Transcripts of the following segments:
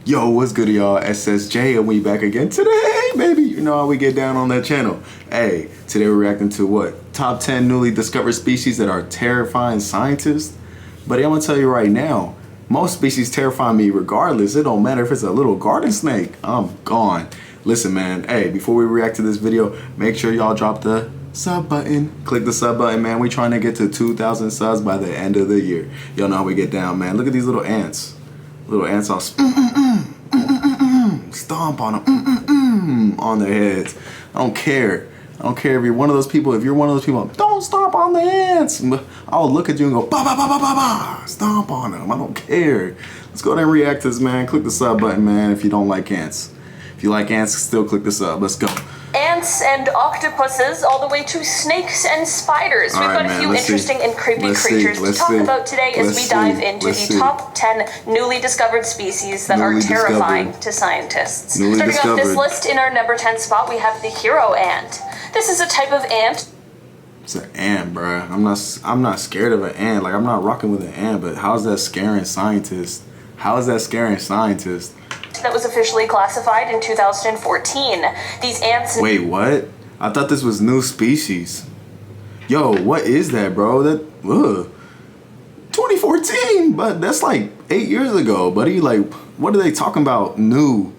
Yo, what's good, y'all? SSJ, and we back again today, baby. You know how we get down on that channel. Hey, today we're reacting to what? Top 10 newly discovered species that are terrifying scientists. But I'm gonna tell you right now, most species terrify me regardless. It don't matter if it's a little garden snake. I'm gone. Listen, man. Hey, before we react to this video, make sure y'all drop the sub button. Click the sub button, man. We trying to get to 2,000 subs by the end of the year. Y'all know how we get down, man. Look at these little ants. Little ants all stomp on them on their heads. I don't care. I don't care if you're one of those people. If you're one of those people, don't stomp on the ants. I'll look at you and go ba ba ba ba ba ba. Stomp on them. I don't care. Let's go ahead and react to this, man. Click the sub button, man. If you don't like ants, if you like ants, still click the sub. Let's go. Ants and octopuses, all the way to snakes and spiders. We've got a few interesting and creepy creatures to talk about today as we dive into the top 10 newly discovered species that are terrifying to scientists. Starting off this list, in our number 10 spot, we have the hero ant. This is a type of ant. It's an ant, bruh. I'm not scared of an ant. Like, I'm not rocking with an ant, but how's that scaring scientists? How is that scaring scientists? That was officially classified in 2014. These ants... Wait, what? I thought this was new species. Yo, what is that, bro? That, 2014, but that's like 8 years ago, buddy. Like, what are they talking about new?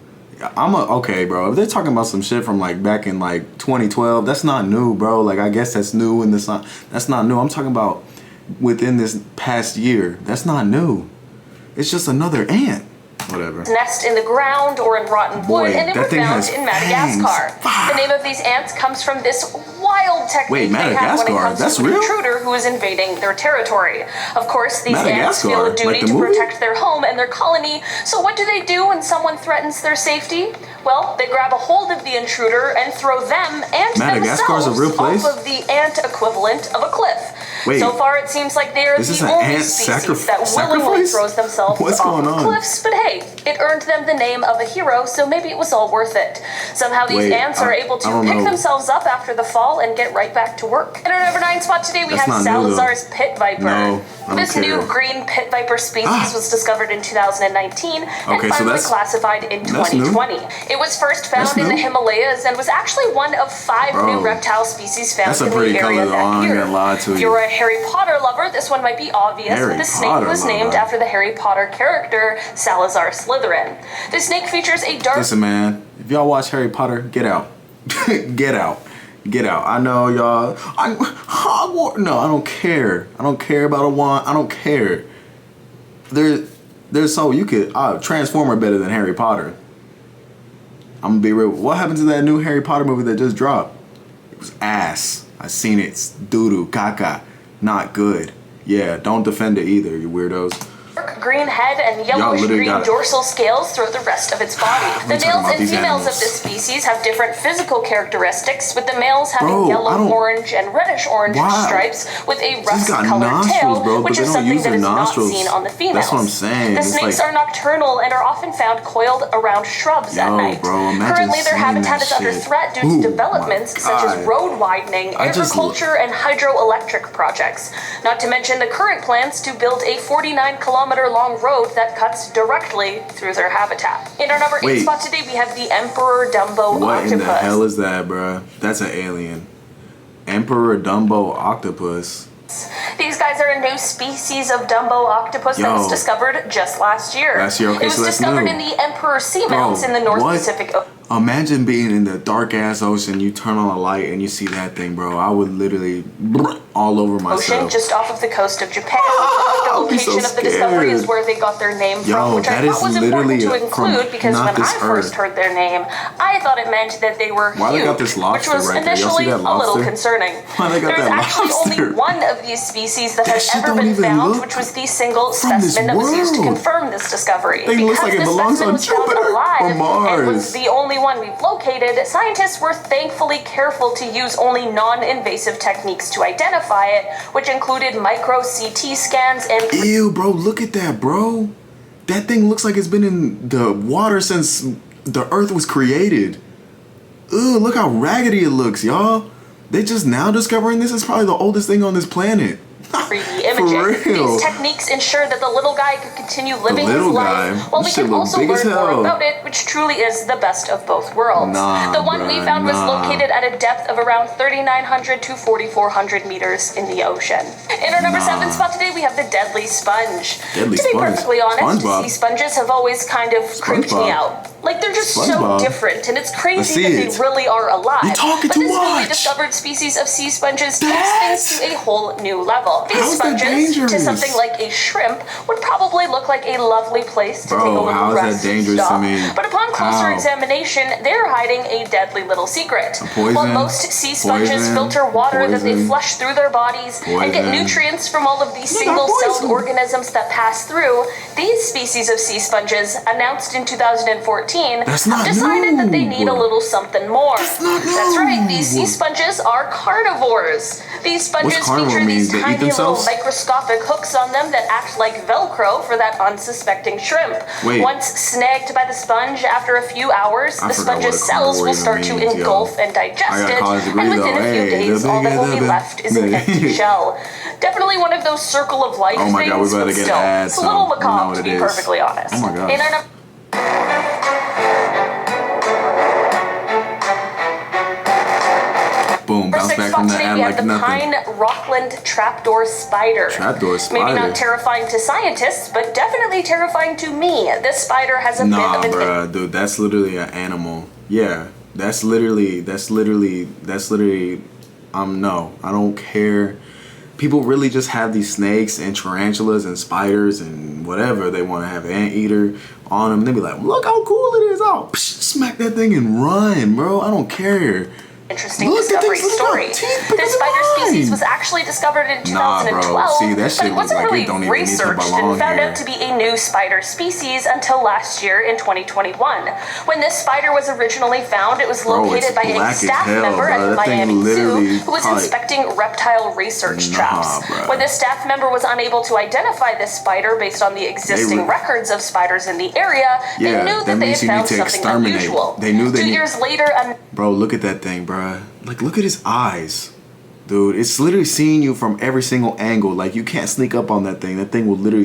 Okay, bro. If they're talking about some shit from like back in like 2012, that's not new, bro. Like, I guess that's new in the that's not new. I'm talking about within this past year. That's not new. It's just another ant. Whatever. Nest in the ground or in rotten wood, and they were found in Madagascar. The name of these ants comes from this wild technique they have when it comes to an intruder who is invading their territory. Of course, these ants feel a duty to protect their home and their colony, so what do they do when someone threatens their safety? Well, they grab a hold of the intruder and throw them and themselves off of the ant equivalent of a cliff. Wait, so far, it seems like they are the only species that willingly throws themselves off of cliffs, but hey, it earned them the name of a hero, so maybe it was all worth it. Somehow these ants are able to pick themselves up after the fall and get right back to work. In our number 9 spot today, we have Salazar's pit viper. This new green pit viper species was discovered in 2019 and finally classified in 2020. It was first found in the Himalayas and was actually one of 5 new reptile species found in the area that year. If you're a Harry Potter lover, this one might be obvious, but the snake was named after the Harry Potter character Salazar Ssjduran. The snake features a dark... Listen, man, if y'all watch Harry Potter, get out. Get out. Get out. I know y'all... No, I don't care. I don't care about a wand. I don't care. There's so you could... Transformer better than Harry Potter. I'm gonna be real. What happened to that new Harry Potter movie that just dropped? It was ass. I seen it. It's doo-doo, caca. Not good. Yeah, don't defend it either, you weirdos. Green head and yellowish-green dorsal scales throughout the rest of its body. The males and females of this species have different physical characteristics, with the males having yellow, orange, and reddish-orange stripes with a rust-colored tail, which is something that is not seen on the females. That's what I'm saying. The snakes are nocturnal and are often found coiled around shrubs at night. Currently, their habitat is under threat due to developments such as road widening, agriculture, and hydroelectric projects. Not to mention the current plans to build a 49-kilometer-long road that cuts directly through their habitat. In our number 8 spot today, we have the Emperor Dumbo octopus. What in the hell is that, bruh? That's an alien. Emperor Dumbo octopus. These guys are a new species of Dumbo octopus that was discovered just last year. Okay, it was discovered in the Emperor Seamounts in the North Pacific Ocean. Imagine being in the dark ass ocean, you turn on a light and you see that thing, bro. I would literally all over myself. Just off of the coast of Japan. The location of the discovery is where they got their name from, which I thought was important to include because when I first heard their name, I thought it meant that they were huge, which was initially a little concerning. There's actually only one of these species that has ever been found, which was the single specimen that was used to confirm this discovery. Because this specimen was found alive and was the only one we've located, scientists were thankfully careful to use only non-invasive techniques to identify it, which included micro-CT scans and... Ew, bro, look at that, bro. That thing looks like it's been in the water since the Earth was created. Ugh, look how raggedy it looks, y'all. They just now discovering this is probably the oldest thing on this planet. 3D imaging. These techniques ensure that the little guy could continue living his life while we can also learn more about it, which truly is the best of both worlds. The one we found was located at a depth of around 3,900 to 4,400 meters in the ocean. In our number 7 spot today, we have the deadly sponge. To be perfectly honest, sea sponges have always kind of creeped me out. Like, they're just so different, and it's crazy that they really are alive. But this newly discovered species of sea sponges takes things to a whole new level. These sponges, to something like a shrimp, would probably look like a lovely place to take a little rest stop. But upon closer examination, they're hiding a deadly little secret. While most sea sponges filter water that they flush through their bodies and get nutrients from all of these single-celled organisms that pass through, these species of sea sponges, announced in 2014, have decided that they need a little something more. That's right, these sea sponges are carnivores. These sponges feature these tiny little microscopic hooks on them that act like Velcro for that unsuspecting shrimp. Once snagged by the sponge, after a few hours, the sponge's cells will start to engulf and digest it, and within a few days, all that will be left is an empty shell. Definitely one of those circle of life things, but still, it's a little macabre to be perfectly honest. Oh my god. Boom, bounce back from that ad like nothing. Pine Rockland trapdoor spider. Trapdoor spider? Maybe not terrifying to scientists, but definitely terrifying to me. This spider has a bit of an... Bruh, dude, that's literally an animal. Yeah, that's literally, no, I don't care. People really just have these snakes and tarantulas and spiders and whatever. They want to have anteater on them. They be like, look how cool it is. Oh, smack that thing and run, bro. I don't care. Interesting discovery story. This spider species was actually discovered in 2012, but it wasn't really researched and found out to be a new spider species until last year in 2021. When this spider was originally found, it was located by a staff member at the Miami Zoo who was inspecting reptile research traps. When the staff member was unable to identify this spider based on the existing records of spiders in the area, they knew that they had found something unusual. 2 years later, bro, look at that thing, bro. Like, look at his eyes. Dude, it's literally seeing you from every single angle. Like, you can't sneak up on that thing. That thing will literally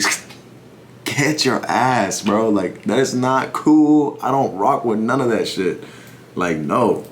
catch your ass, bro. Like, that is not cool. I don't rock with none of that shit. Like, no.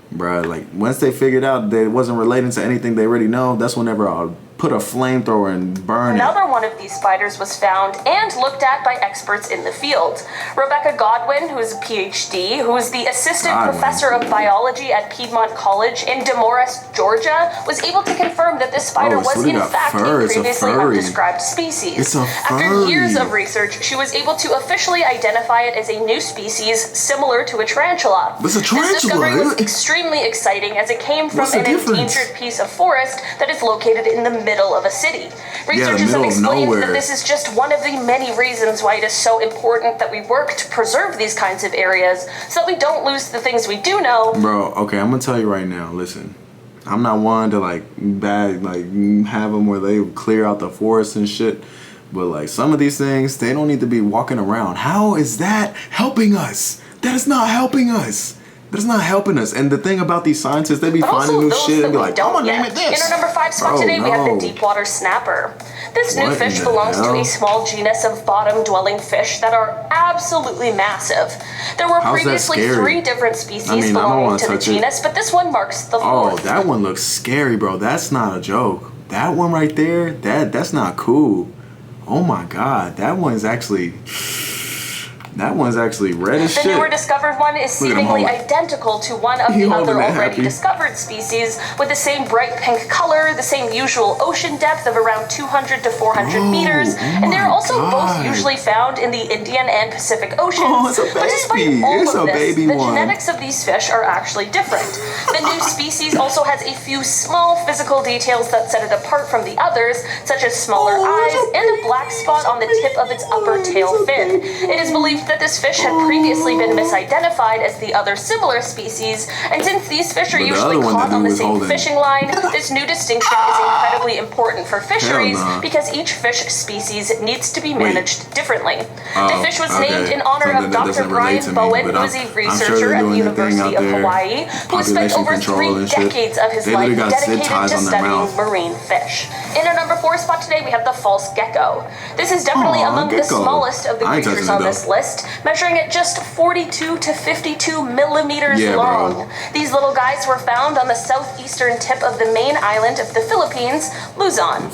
Bro, like, once they figured out that it wasn't relating to anything they already know, that's whenever I'll put a flamethrower and burn Another one of these spiders was found and looked at by experts in the field. Rebecca Godwin, who is a PhD, who is the assistant professor of biology at Piedmont College in Demorest, Georgia, was able to confirm that this spider was in fact a previously undescribed species. After years of research, she was able to officially identify it as a new species similar to a tarantula. This discovery was extremely exciting as it came from an endangered piece of forest that is located in the middle of a city. Researchers have explained that this is just one of the many reasons why it is so important that we work to preserve these kinds of areas so that we don't lose the things we do know. Bro, okay, I'm gonna tell you right now, listen. I'm not one to have them where they clear out the forest and shit, but like some of these things, they don't need to be walking around. How is that helping us? That is not helping us. That's not helping us. And the thing about these scientists, they be finding new shit and be like, I'm gonna name it this. In our number 5 spot today, we have the deepwater snapper. This new fish belongs to a small genus of bottom-dwelling fish that are absolutely massive. There were previously 3 different species belonging to the genus, but this one marks the 4th. Oh, that one looks scary, bro. That's not a joke. That one right there, that's not cool. Oh my God, that one's actually red as shit. The newer discovered one is seemingly identical to one of the other already discovered species, with the same bright pink color, the same usual ocean depth of around 200 to 400 meters, and they're also both usually found in the Indian and Pacific Oceans. But despite all of this, the genetics of these fish are actually different. The new species also has a few small physical details that set it apart from the others, such as smaller eyes and a black spot on the tip of its upper tail fin. It is believed that this fish had previously been misidentified as the other similar species, and since these fish are usually caught on the same fishing line, this new distinction is incredibly important for fisheries because each fish species needs to be managed differently. The fish was named in honor of Dr. Brian Bowen, who is a researcher at the University of Hawaii, who has spent over 3 decades of his life dedicated to studying marine fish. In our number 4 spot today, we have the false gecko. This is definitely among the smallest of the creatures on this list, measuring at just 42 to 52 millimeters long. These little guys were found on the southeastern tip of the main island of the Philippines, Luzon.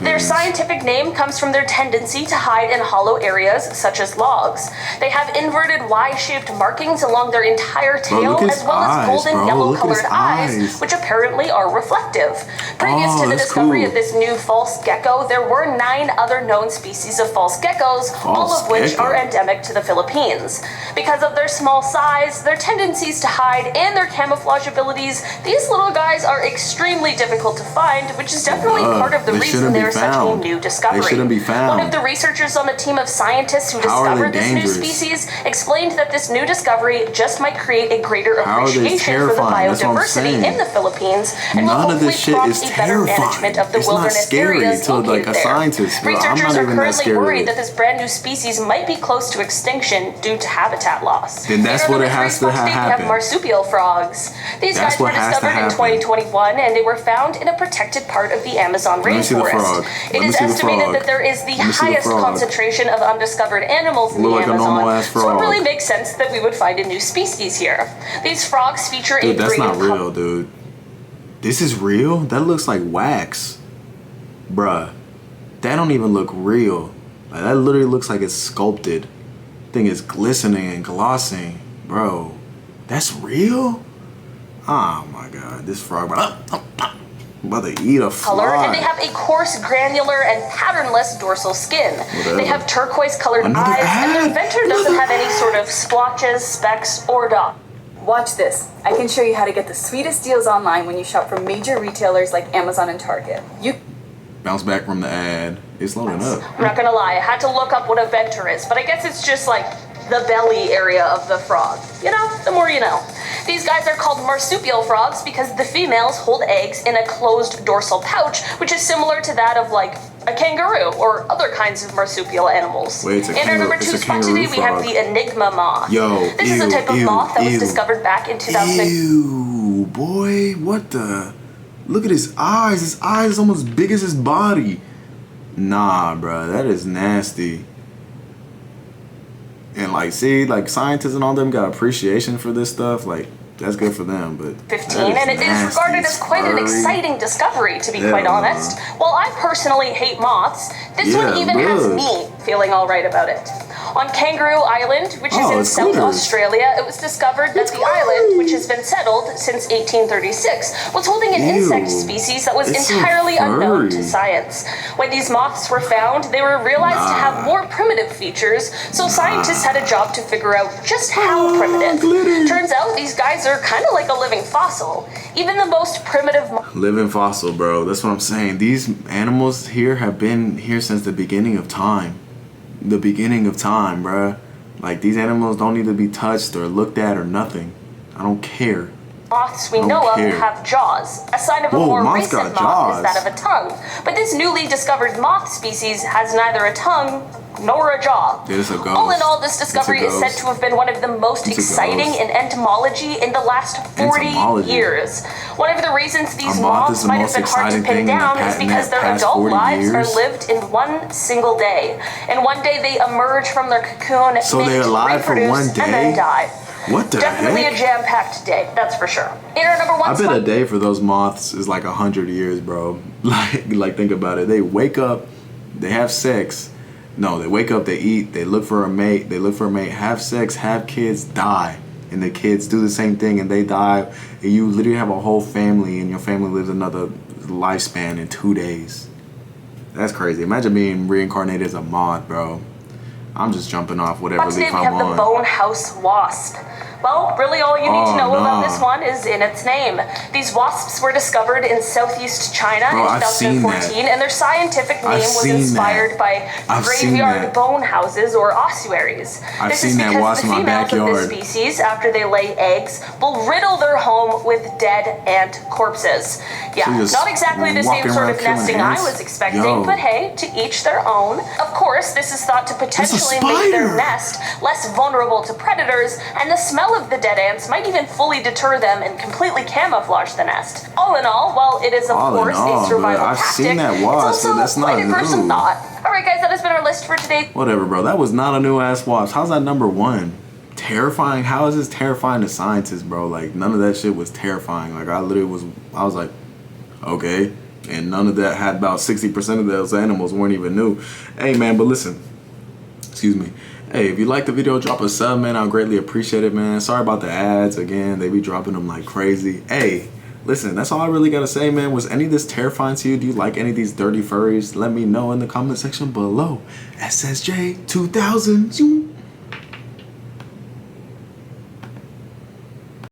Their scientific name comes from their tendency to hide in hollow areas such as logs. They have inverted Y-shaped markings along their entire tail, as well as golden yellow-colored eyes, which apparently are reflective. Previous to the discovery of this new false gecko, there were 9 other known species of false geckos, all of which are endemic to the Philippines. Because of their small size, their tendencies to hide, and their camouflage abilities, these little guys are extremely difficult to find, which is definitely part of the reason they're such a new discovery. They shouldn't be found. One of the researchers on the team of scientists who discovered this new species explained that this new discovery just might create a greater appreciation for the biodiversity in the Philippines and will hopefully prompt a better management of the wilderness areas located there. Researchers are currently worried that this brand new species might be close to extinction due to habitat loss. Then that's what it has to happen. We have marsupial frogs. These guys were discovered in 2021, and they were found in a protected part of the Amazon rainforest. It is estimated that there is the highest concentration of undiscovered animals in the Amazon, so it really makes sense that we would find a new species here. These frogs feature a that's not real, dude. This is real? That looks like wax. Bruh. That don't even look real. Like, that literally looks like it's sculpted. Thing is glistening and glossing. Bro. That's real? Oh my god. This frog. I'm about to eat a fly. Color, and they have a coarse, granular, and patternless dorsal skin. They have turquoise-colored eyes, and their venter doesn't have any sort of splotches, specks, or dots. Watch this. I can show you how to get the sweetest deals online when you shop from major retailers like Amazon and Target. You bounce back from the ad. It's loading up. I'm not gonna lie, I had to look up what a venter is, but I guess it's just like the belly area of the frog. You know, the more you know. These guys are called marsupial frogs because the females hold eggs in a closed dorsal pouch, which is similar to that of like a kangaroo or other kinds of marsupial animals. Wait, in our number 2 spot today, we have the enigma moth. This is a type of moth that was discovered back in 2000. Ew, boy, what the? Look at his eyes. His eyes are almost big as his body. Nah, bruh, that is nasty. And like, see, like scientists and all them got appreciation for this stuff. Like, that's good for them, but 15, and it is regarded as quite an exciting discovery, to be quite honest. While I personally hate moths, this one even has me feeling all right about it. On Kangaroo Island, which is in South Australia, it was discovered that the island, which has been settled since 1836, was holding an insect species that was entirely unknown to science. When these moths were found, they were realized to have more primitive features, so scientists had a job to figure out just how primitive. Turns out these guys are kind of like a living fossil. Even the most primitive living fossil, bro. That's what I'm saying. These animals here have been here since the beginning of time. The beginning of time, bruh. Like, these animals don't need to be touched or looked at or nothing. I don't care. Moths we know of have jaws. A sign of a more recent moth is that of a tongue. But this newly discovered moth species has neither a tongue nor a jaw. All in all, this discovery is said to have been one of the most exciting in entomology in the last 40 years. One of the reasons these moths might have been hard to pin down is because their adult lives are lived in one single day. And one day they emerge from their cocoon, so they're alive for one day, and then die. What the Definitely heck? a jam-packed day, that's for sure. In our number 1 I bet a day for those moths is like 100 years, bro. Like think about it. They wake up, they have sex. No, they wake up, they eat, they look for a mate, have sex, have kids, die. And the kids do the same thing and they die. And you literally have a whole family and your family lives another lifespan in 2 days. That's crazy. Imagine being reincarnated as a moth, bro. I'm just jumping off whatever leaf I'm on. We have the bone house wasp. Well, really all you need to know about this one is in its name. These wasps were discovered in southeast China in 2014, and their scientific name was inspired by graveyard bone houses or ossuaries. This is because the females of this species, after they lay eggs, will riddle their home with dead ant corpses. Yeah, not exactly the same sort of nesting I was expecting, but hey, to each their own. Of course, this is thought to potentially make their nest less vulnerable to predators, and the smell of the dead ants might even fully deter them and completely camouflage the nest. All in all, while it is of course a survival tactic, it's also quite a gruesome thought. Alright guys, that has been our list for today. Whatever, bro. That was not a new ass wasp. How's that number one? Terrifying? How is this terrifying to scientists, bro? Like, none of that shit was terrifying. Like, I was like, okay. And none of that had about 60% of those animals weren't even new. Hey, man, but listen. Excuse me. Hey, if you like the video, drop a sub, man. I'll greatly appreciate it, man. Sorry about the ads. Again, they be dropping them like crazy. Hey, listen, that's all I really got to say, man. Was any of this terrifying to you? Do you like any of these dirty furries? Let me know in the comment section below. Ssj 2000.